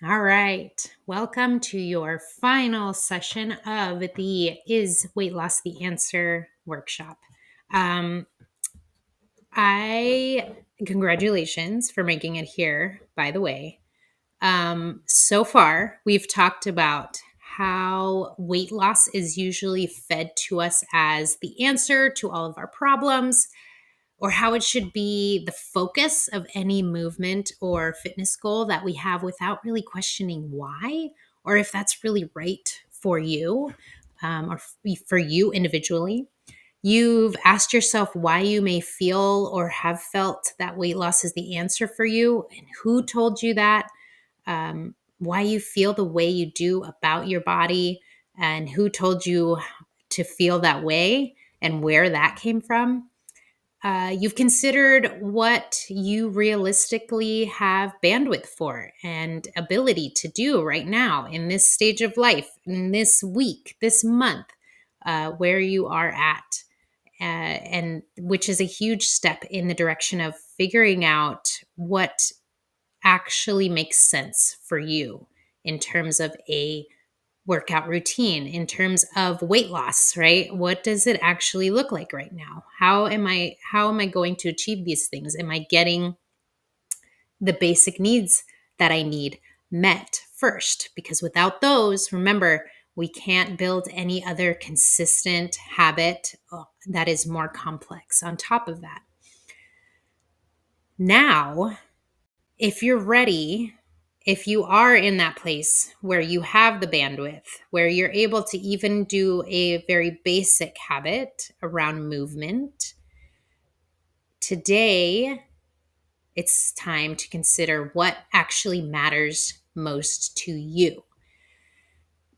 All right. Welcome to your final session of the Is Weight Loss the Answer workshop. Um, Congratulations for making it here, by the way. So far, we've talked about how weight loss is usually fed to us as the answer to all of our problems, or how it should be the focus of any movement or fitness goal that we have without really questioning why, or if that's really right for you, for you individually. You've asked yourself why you may feel or have felt that weight loss is the answer for you, and who told you that, why you feel the way you do about your body, and who told you to feel that way, and where that came from. You've considered what you realistically have bandwidth for and ability to do right now in this stage of life, in this week, this month, where you are at. And which is a huge step in the direction of figuring out what actually makes sense for you in terms of a workout routine, in terms of weight loss, right? What does it actually look like right now? How am I going to achieve these things? Am I getting the basic needs that I need met first? Because without those, remember, we can't build any other consistent habit that is more complex on top of that. Now, if you're ready, if you are in that place where you have the bandwidth, where you're able to even do a very basic habit around movement, today it's time to consider what actually matters most to you.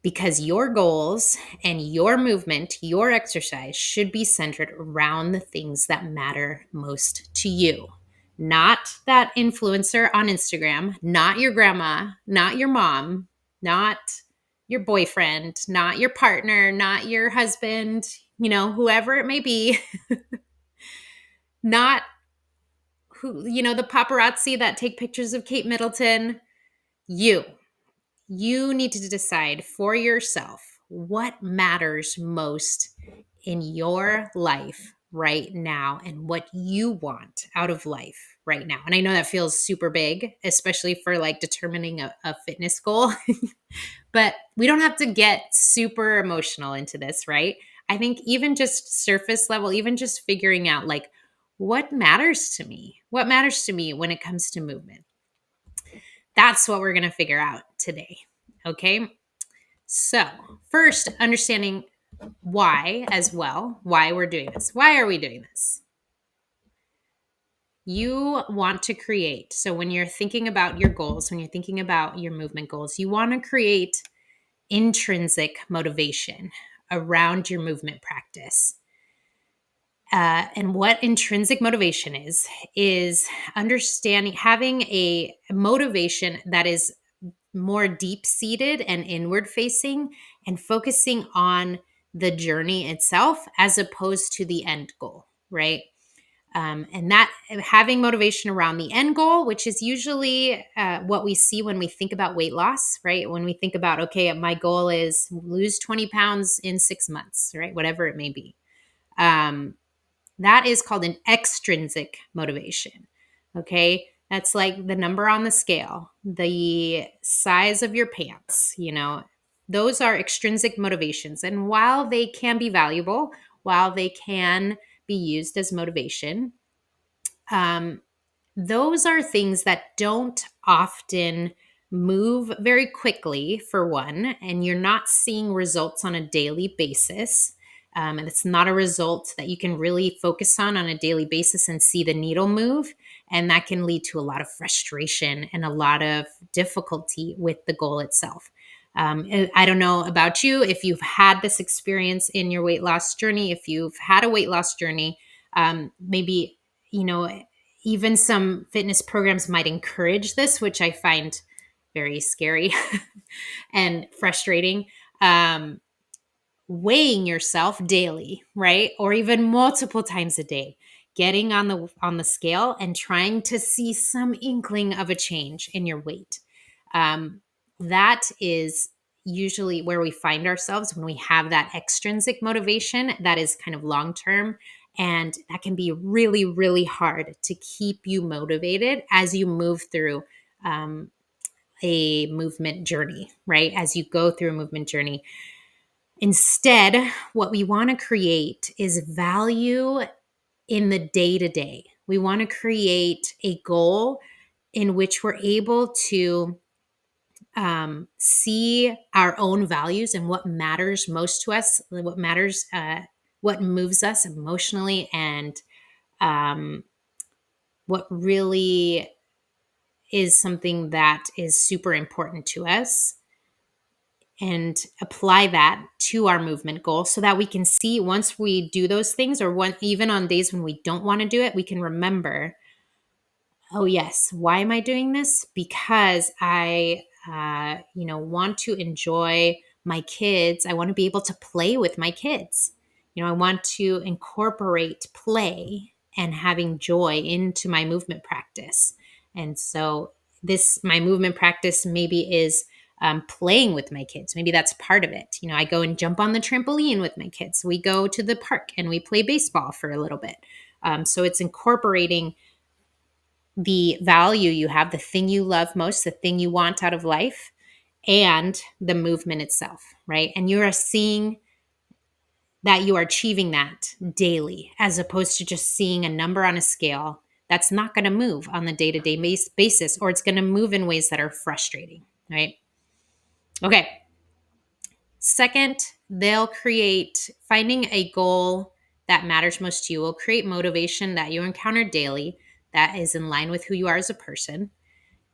Because your goals and your movement, your exercise should be centered around the things that matter most to you. Not that influencer on Instagram, not your grandma, not your mom, not your boyfriend, not your partner, not your husband, whoever it may be, not the paparazzi that take pictures of Kate Middleton. You need to decide for yourself what matters most in your life right now and what you want out of life right now. And I know that feels super big, especially for like determining a fitness goal, but we don't have to get super emotional into this, right? I think even just surface level, even just figuring out like what matters to me, when it comes to movement. That's what we're going to figure out today. Okay. So, first, understanding why as well, why we're doing this. Why are we doing this? You want to create. So, when you're thinking about your goals, when you're thinking about your movement goals, you want to create intrinsic motivation around your movement practice. And what intrinsic motivation is understanding, having a motivation that is more deep seated and inward facing and focusing on the journey itself as opposed to the end goal, right? And that having motivation around the end goal, which is usually what we see when we think about weight loss, right? When we think about, okay, my goal is lose 20 pounds in 6 months, right? Whatever it may be. That is called an extrinsic motivation. Okay. That's like the number on the scale, the size of your pants, those are extrinsic motivations. And while they can be valuable, while they can be used as motivation, those are things that don't often move very quickly, for one, and you're not seeing results on a daily basis. And it's not a result that you can really focus on a daily basis and see the needle move. And that can lead to a lot of frustration and a lot of difficulty with the goal itself. I don't know about you, if you've had this experience in your weight loss journey, if you've had a weight loss journey, maybe, even some fitness programs might encourage this, which I find very scary and frustrating. Weighing yourself daily, right? Or even multiple times a day, getting on the scale and trying to see some inkling of a change in your weight. that is usually where we find ourselves when we have that extrinsic motivation that is kind of long term. And that can be really, really hard to keep you motivated as you move through um, a movement journey, right? As you go through a movement journey. Instead, what we want to create is value in the day to day. We want to create a goal in which we're able to see our own values and what matters most to us, what matters, what moves us emotionally, and um, what really is something that is super important to us, and apply that to our movement goal so that we can see once we do those things, or even on days when we don't want to do it, we can remember, oh yes, why am I doing this? Because I want to enjoy my kids. I want to be able to play with my kids. I want to incorporate play and having joy into my movement practice. And so this my movement practice maybe is playing with my kids. Maybe that's part of it. I go and jump on the trampoline with my kids. We go to the park and we play baseball for a little bit. So it's incorporating the value you have, the thing you love most, the thing you want out of life, and the movement itself, right? And you are seeing that you are achieving that daily, as opposed to just seeing a number on a scale that's not going to move on the day to day basis, or it's going to move in ways that are frustrating, right? Okay. Second, they'll create finding a goal that matters most to you will create motivation that you encounter daily that is in line with who you are as a person.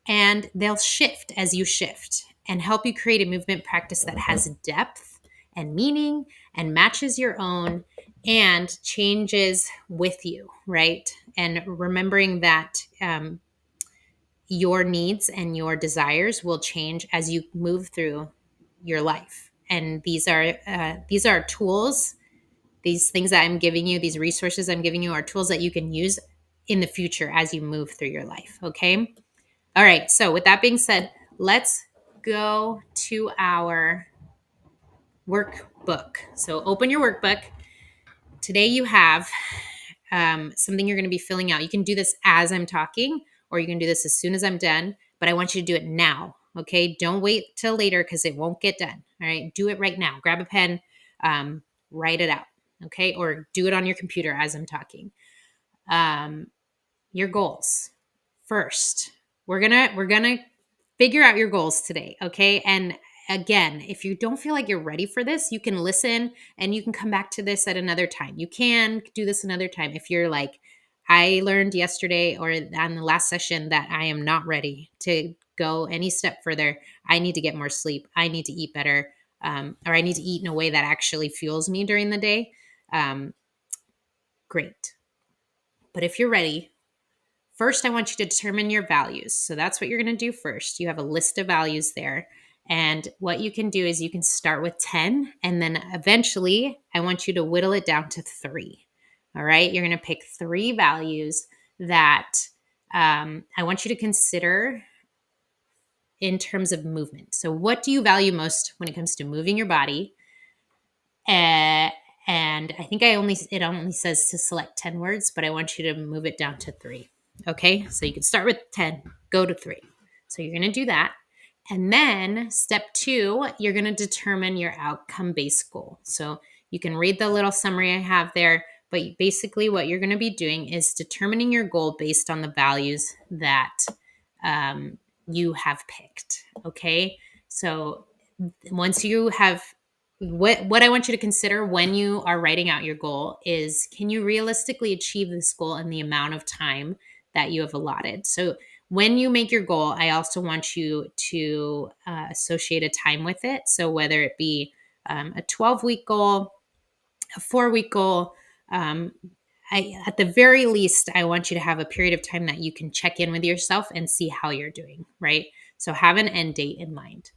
And they'll shift as you shift and help you create a movement practice that has depth and meaning and matches your own and changes with you, right? And remembering that your needs and your desires will change as you move through your life. And these are tools. These things that I'm giving you, these resources I'm giving you, are tools that you can use in the future as you move through your life. Okay. All right. So, with that being said, let's go to our workbook. So, open your workbook. Today, you have something you're going to be filling out. You can do this as I'm talking, or you can do this as soon as I'm done, but I want you to do it now. Okay. Don't wait till later because it won't get done. All right. Do it right now. Grab a pen, write it out. Okay. Or do it on your computer as I'm talking. Your goals. First, we're gonna figure out your goals today, okay? And again, if you don't feel like you're ready for this, you can listen and you can come back to this at another time. You can do this another time if you're like, I learned yesterday or on the last session that I am not ready to go any step further. I need to get more sleep. I need to eat better, or I need to eat in a way that actually fuels me during the day. Great. But if you're ready, first, I want you to determine your values. So that's what you're going to do first. You have a list of values there. And what you can do is you can start with 10, and then eventually I want you to whittle it down to 3. All right. You're going to pick 3 values that I want you to consider in terms of movement. So, what do you value most when it comes to moving your body? Uh, and I think it only says to select 10 words, but I want you to move it down to 3. Okay. So you can start with 10, go to 3. So you're going to do that. And then step 2, you're going to determine your outcome based goal. So you can read the little summary I have there, but basically what you're going to be doing is determining your goal based on the values that um, you have picked. Okay. So once you have what I want you to consider when you are writing out your goal is, can you realistically achieve this goal in the amount of time that you have allotted? So when you make your goal, I also want you to associate a time with it. So whether it be a 12-week goal, a 4-week goal, um, at the very least, I want you to have a period of time that you can check in with yourself and see how you're doing, right? So have an end date in mind.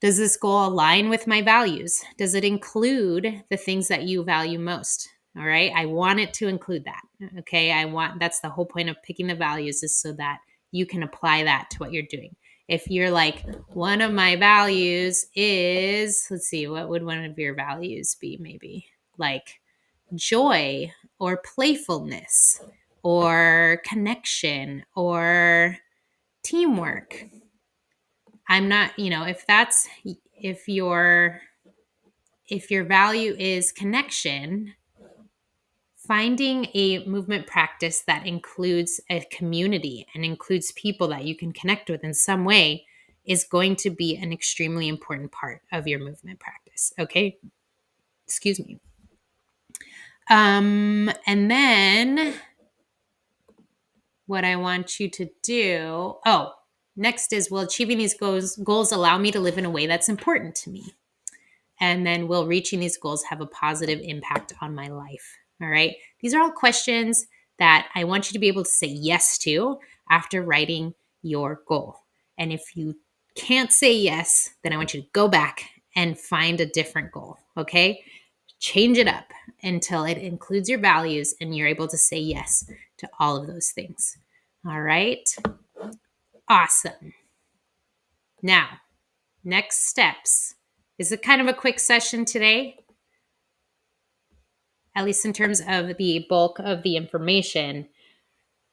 Does this goal align with my values? Does it include the things that you value most? All right. I want it to include that. Okay. That's the whole point of picking the values, is so that you can apply that to what you're doing. If you're like, one of my values is, let's see, what would one of your values be? Maybe like joy or playfulness or connection or teamwork. I'm not, if your if your value is connection, finding a movement practice that includes a community and includes people that you can connect with in some way is going to be an extremely important part of your movement practice. Okay. Excuse me. And then what I want you to do, next is, will achieving these goals allow me to live in a way that's important to me? And then, will reaching these goals have a positive impact on my life? All right. These are all questions that I want you to be able to say yes to after writing your goal. And if you can't say yes, then I want you to go back and find a different goal. Okay. Change it up until it includes your values and you're able to say yes to all of those things. All right. Awesome. Now, next steps. Is it kind of a quick session today? At least in terms of the bulk of the information.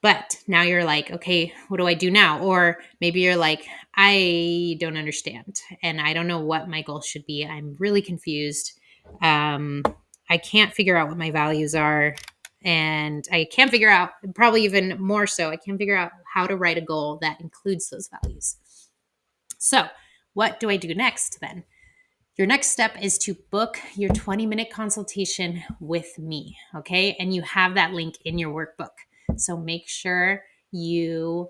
But now you're like, okay, what do I do now? Or maybe you're like, I don't understand and I don't know what my goal should be. I'm really confused. I can't figure out what my values are. And I can't figure out, probably even more so, I can't figure out how to write a goal that includes those values. So, what do I do next then? Your next step is to book your 20-minute consultation with me, okay? And you have that link in your workbook. So make sure you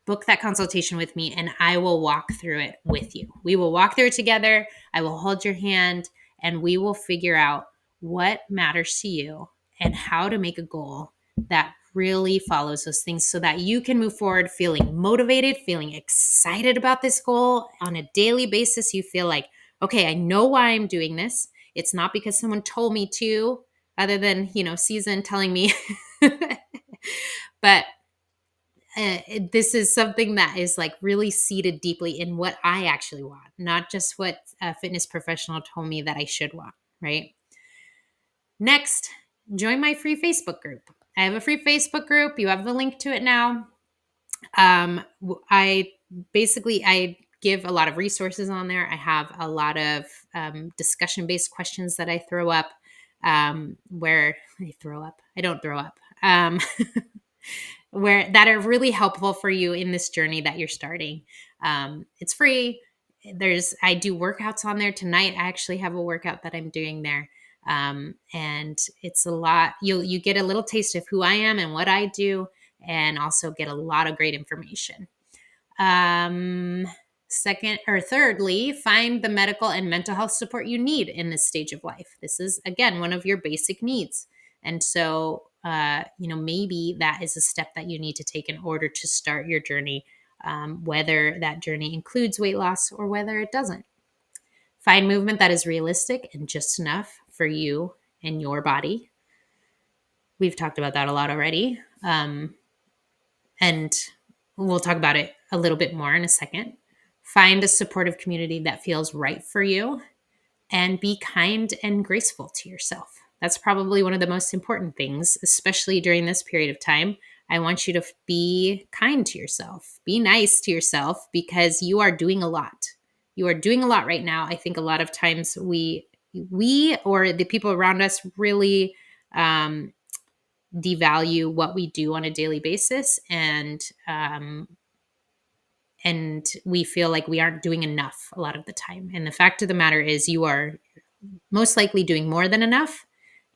book that consultation with me and I will walk through it with you. We will walk through it together. I will hold your hand and we will figure out what matters to you and how to make a goal that really follows those things so that you can move forward feeling motivated, feeling excited about this goal on a daily basis. You feel like, okay, I know why I'm doing this. It's not because someone told me to, other than, Season telling me. But this is something that is like really seated deeply in what I actually want, not just what a fitness professional told me that I should want, right? Next, join my free Facebook group. I have a free Facebook group. You have the link to it now. I give a lot of resources on there. I have a lot of discussion-based questions that I throw up, where I throw up. I don't throw up. Where that are really helpful for you in this journey that you're starting. It's free. I do workouts on there tonight. I actually have a workout that I'm doing there. And it's a lot. You get a little taste of who I am and what I do, and also get a lot of great information. Thirdly, find the medical and mental health support you need in this stage of life. This is, again, one of your basic needs. And so, maybe that is a step that you need to take in order to start your journey, whether that journey includes weight loss or whether it doesn't. Find movement that is realistic and just enough for you and your body. We've talked about that a lot already. And we'll talk about it a little bit more in a second. Find a supportive community that feels right for you, and be kind and graceful to yourself. That's probably one of the most important things, especially during this period of time. I want you to be kind to yourself. Be nice to yourself because you are doing a lot. You are doing a lot right now. I think a lot of times we or the people around us really devalue what we do on a daily basis, and we feel like we aren't doing enough a lot of the time. And the fact of the matter is, you are most likely doing more than enough,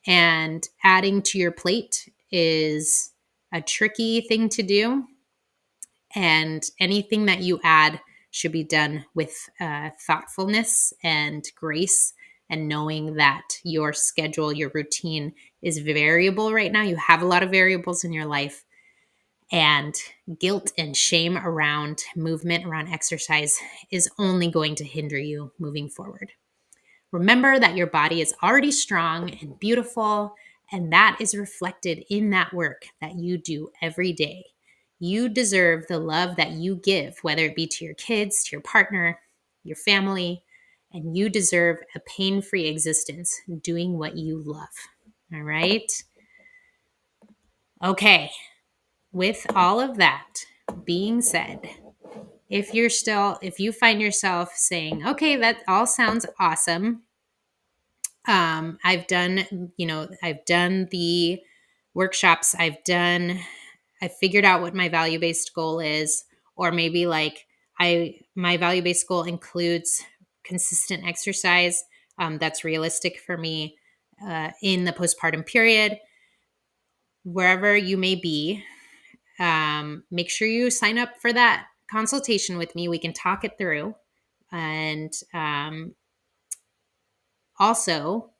and adding to your plate is a tricky thing to do. And anything that you add should be done with thoughtfulness and grace, and knowing that your schedule, your routine is variable right now. You have a lot of variables in your life, and guilt and shame around movement, around exercise, is only going to hinder you moving forward. Remember that your body is already strong and beautiful, and that is reflected in that work that you do every day. You deserve the love that you give, whether it be to your kids, to your partner, your family, and you deserve a pain free existence doing what you love. All right. Okay. With all of that being said, if you find yourself saying, okay, that all sounds awesome. I've done, I've done the workshops, I figured out what my value based goal is, or maybe like my value based goal includes consistent exercise. That's realistic for me in the postpartum period. Wherever you may be, make sure you sign up for that consultation with me. We can talk it through. And also,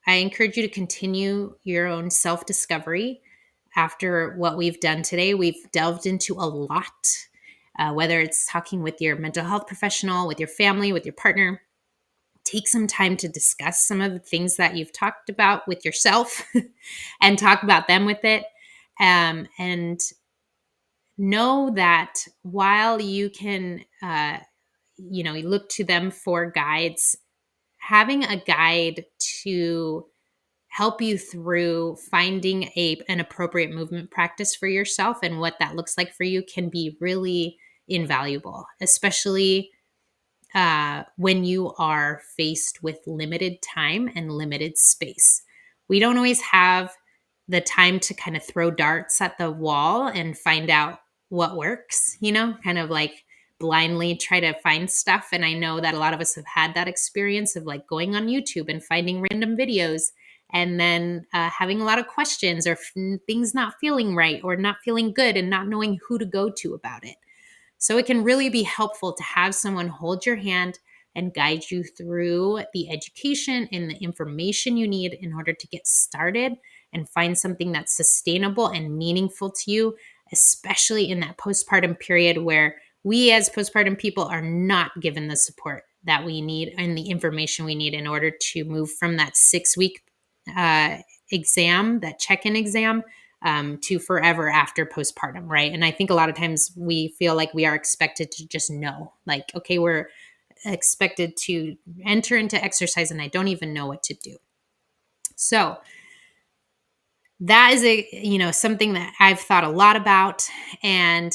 I encourage you to continue your own self discovery after what we've done today. We've delved into a lot, whether it's talking with your mental health professional, with your family, with your partner. Take some time to discuss some of the things that you've talked about with yourself and talk about them with it. And know that while you can, you look to them for guides, having a guide to help you through finding an appropriate movement practice for yourself and what that looks like for you can be really invaluable, especially when you are faced with limited time and limited space. We don't always have the time to kind of throw darts at the wall and find out what works, kind of like blindly try to find stuff. And I know that a lot of us have had that experience of like going on YouTube and finding random videos and then having a lot of questions or things not feeling right or not feeling good and not knowing who to go to about it. So it can really be helpful to have someone hold your hand and guide you through the education and the information you need in order to get started and find something that's sustainable and meaningful to you, especially in that postpartum period where we as postpartum people are not given the support that we need and the information we need in order to move from that 6-week exam, that check-in exam, to forever after postpartum, right? And I think a lot of times we feel like we are expected to just know, like, okay, we're expected to enter into exercise and I don't even know what to do. So that is something that I've thought a lot about. And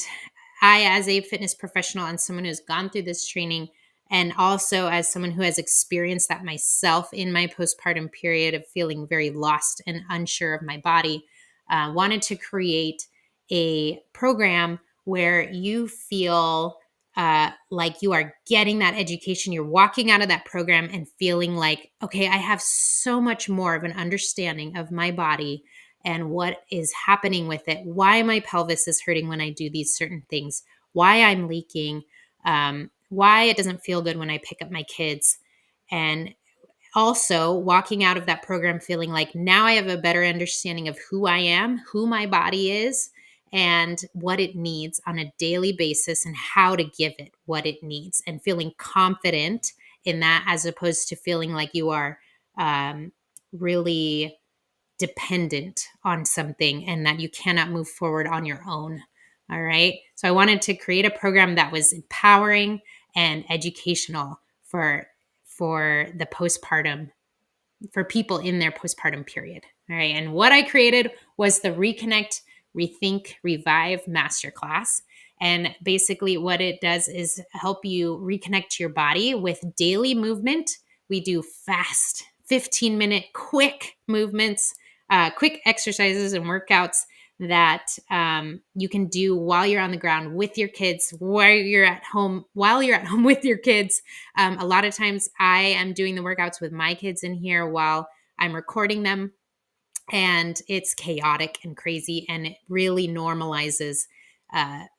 I, as a fitness professional and someone who's gone through this training, and also as someone who has experienced that myself in my postpartum period of feeling very lost and unsure of my body, wanted to create a program where you feel like you are getting that education. You're walking out of that program and feeling like, okay, I have so much more of an understanding of my body and what is happening with it, why my pelvis is hurting when I do these certain things, why I'm leaking, why it doesn't feel good when I pick up my kids. And also walking out of that program feeling like now I have a better understanding of who I am, who my body is, and what it needs on a daily basis and how to give it what it needs, and feeling confident in that as opposed to feeling like you are really dependent on something and that you cannot move forward on your own. All right. So I wanted to create a program that was empowering and educational for the postpartum, for people in their postpartum period. All right. And what I created was the Reconnect, Rethink, Revive Masterclass. And basically, what it does is help you reconnect to your body with daily movement. We do fast, 15-minute, quick movements, quick exercises and workouts that you can do while you're on the ground with your kids, while you're at home with your kids. A lot of times I am doing the workouts with my kids in here while I'm recording them, and it's chaotic and crazy, and it really normalizes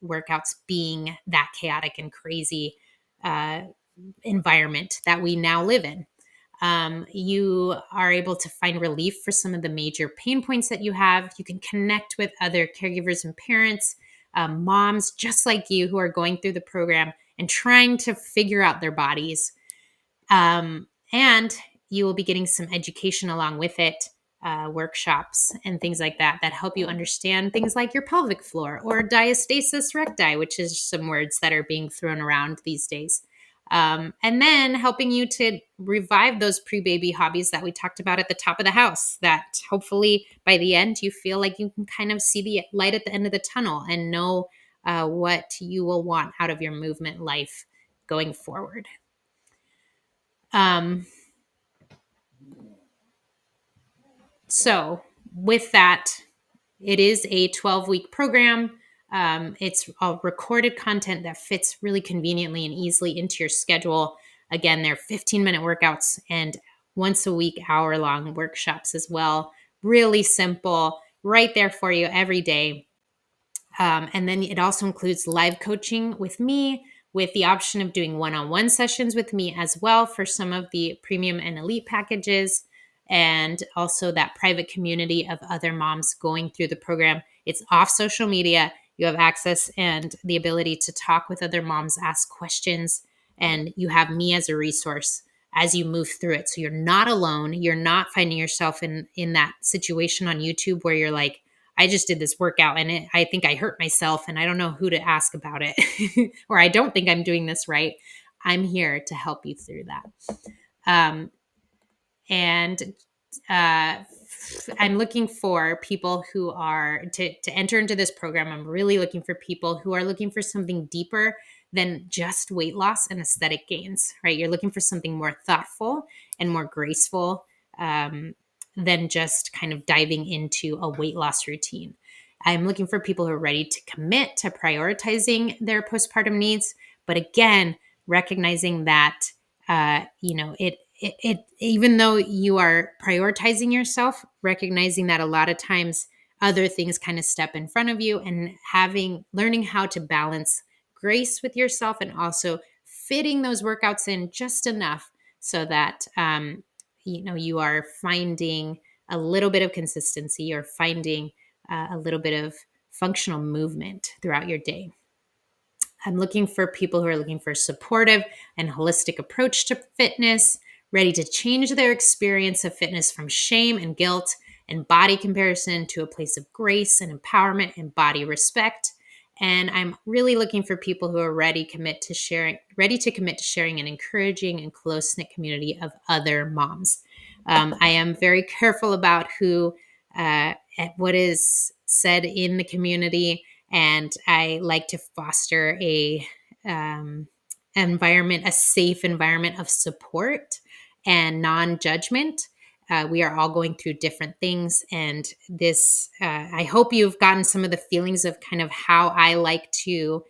workouts being that chaotic and crazy uh, environment that we now live in. You are able to find relief for some of the major pain points that you have. You can connect with other caregivers and parents, moms just like you who are going through the program and trying to figure out their bodies. And you will be getting some education along with it workshops and things like that that help you understand things like your pelvic floor or diastasis recti, which is some words that are being thrown around these days. And then helping you to revive those pre-baby hobbies that we talked about at the top of the house, that hopefully by the end you feel like you can kind of see the light at the end of the tunnel and know what you will want out of your movement life going forward. So with that, it is a 12-week program. It's a recorded content that fits really conveniently and easily into your schedule. Again, they're 15-minute workouts and once a week, hour-long workshops as well. Really simple, right there for you every day. And then it also includes live coaching with me, with the option of doing one-on-one sessions with me as well for some of the premium and elite packages, and also that private community of other moms going through the program. It's off social media. You have access and the ability to talk with other moms, ask questions, and you have me as a resource as you move through it. So you're not alone. You're not finding yourself in that situation on YouTube where you're like, I just did this workout and I think I hurt myself and I don't know who to ask about it, or I don't think I'm doing this right. I'm here to help you through that. And I'm looking for people who are to enter into this program. I'm really looking for people who are looking for something deeper than just weight loss and aesthetic gains, right? You're looking for something more thoughtful and more graceful than just kind of diving into a weight loss routine. I'm looking for people who are ready to commit to prioritizing their postpartum needs, but again, recognizing that it even though you are prioritizing yourself, recognizing that a lot of times other things kind of step in front of you, and learning how to balance grace with yourself and also fitting those workouts in just enough so that you are finding a little bit of consistency or finding a little bit of functional movement throughout your day. I'm looking for people who are looking for a supportive and holistic approach to fitness, ready to change their experience of fitness from shame and guilt and body comparison to a place of grace and empowerment and body respect. And I'm really looking for people who are ready to commit to sharing an encouraging and close-knit community of other moms. I am very careful about what is said in the community, and I like to foster a safe environment of support and non-judgment. We are all going through different things, and this I hope you've gotten some of the feelings of kind of how I like to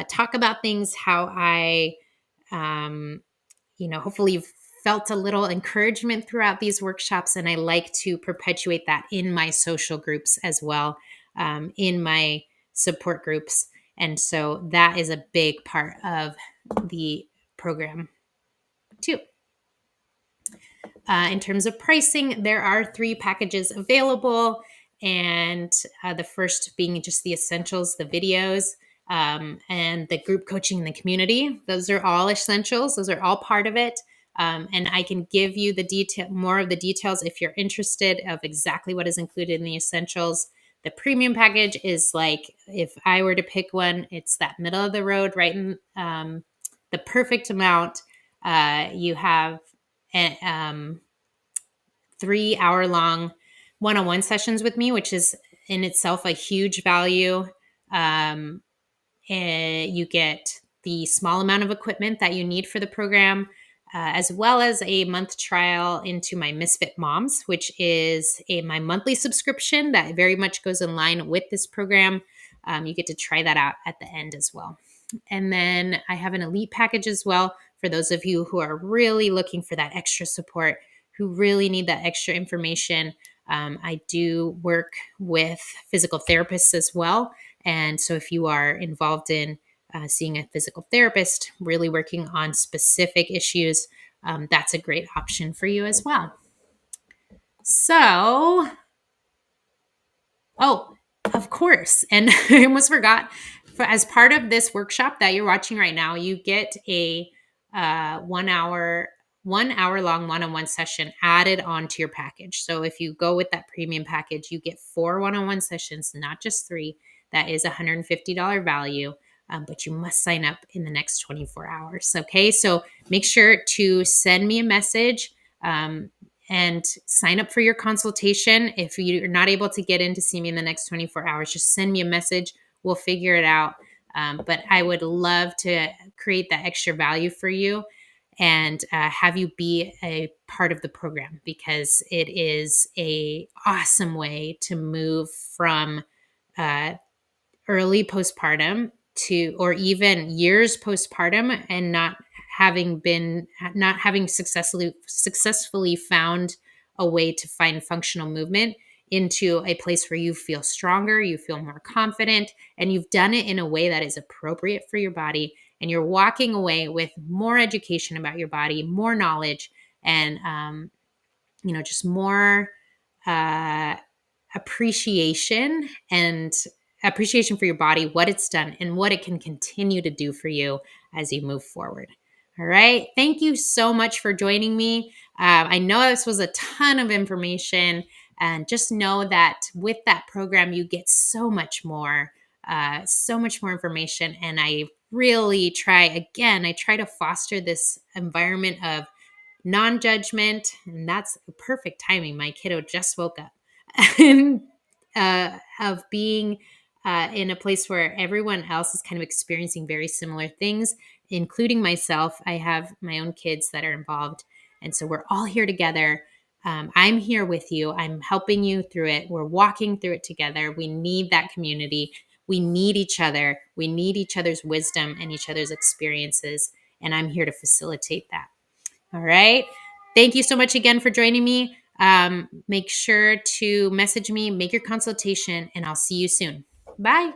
talk about things, how I hopefully you've felt a little encouragement throughout these workshops, and I like to perpetuate that in my social groups as well, in my support groups. And so that is a big part of the program too. In terms of pricing, there are 3 packages available, and the first being just the essentials, the videos, and the group coaching in the community. Those are all essentials. Those are all part of it. And I can give you more of the details if you're interested of exactly what is included in the essentials. The premium package is like, if I were to pick one, it's that middle of the road, right in the perfect amount. You have 3-hour-long one-on-one sessions with me, which is in itself a huge value. And you get the small amount of equipment that you need for the program, as well as a month trial into my Misfit Moms, which is my monthly subscription that very much goes in line with this program. You get to try that out at the end as well. And then I have an elite package as well for those of you who are really looking for that extra support, who really need that extra information. I do work with physical therapists as well. And so if you are involved in seeing a physical therapist, really working on specific issues, that's a great option for you as well. So, of course. And I almost forgot, as part of this workshop that you're watching right now, you get a 1-hour 1 hour long one-on-one session added onto your package. So if you go with that premium package, you get 4 one-on-one sessions, not just 3. That is $150 value. But you must sign up in the next 24 hours. Okay. So make sure to send me a message and sign up for your consultation. If you're not able to get in to see me in the next 24 hours, just send me a message. We'll figure it out. But I would love to create that extra value for you and have you be a part of the program because it is a awesome way to move from uh, early postpartum to or even years postpartum and not having successfully found a way to find functional movement into a place where you feel stronger, you feel more confident, and you've done it in a way that is appropriate for your body, and you're walking away with more education about your body, more knowledge, and just more uh, appreciation and appreciation for your body, what it's done, and what it can continue to do for you as you move forward. All right. Thank you so much for joining me. I know this was a ton of information, and just know that with that program, you get so much more information. And I really I try to foster this environment of non judgment. And that's perfect timing. My kiddo just woke up. and of being in a place where everyone else is kind of experiencing very similar things, including myself. I have my own kids that are involved. And so we're all here together. I'm here with you. I'm helping you through it. We're walking through it together. We need that community. We need each other. We need each other's wisdom and each other's experiences. And I'm here to facilitate that. All right. Thank you so much again for joining me. Make sure to message me, make your consultation, and I'll see you soon. Bye.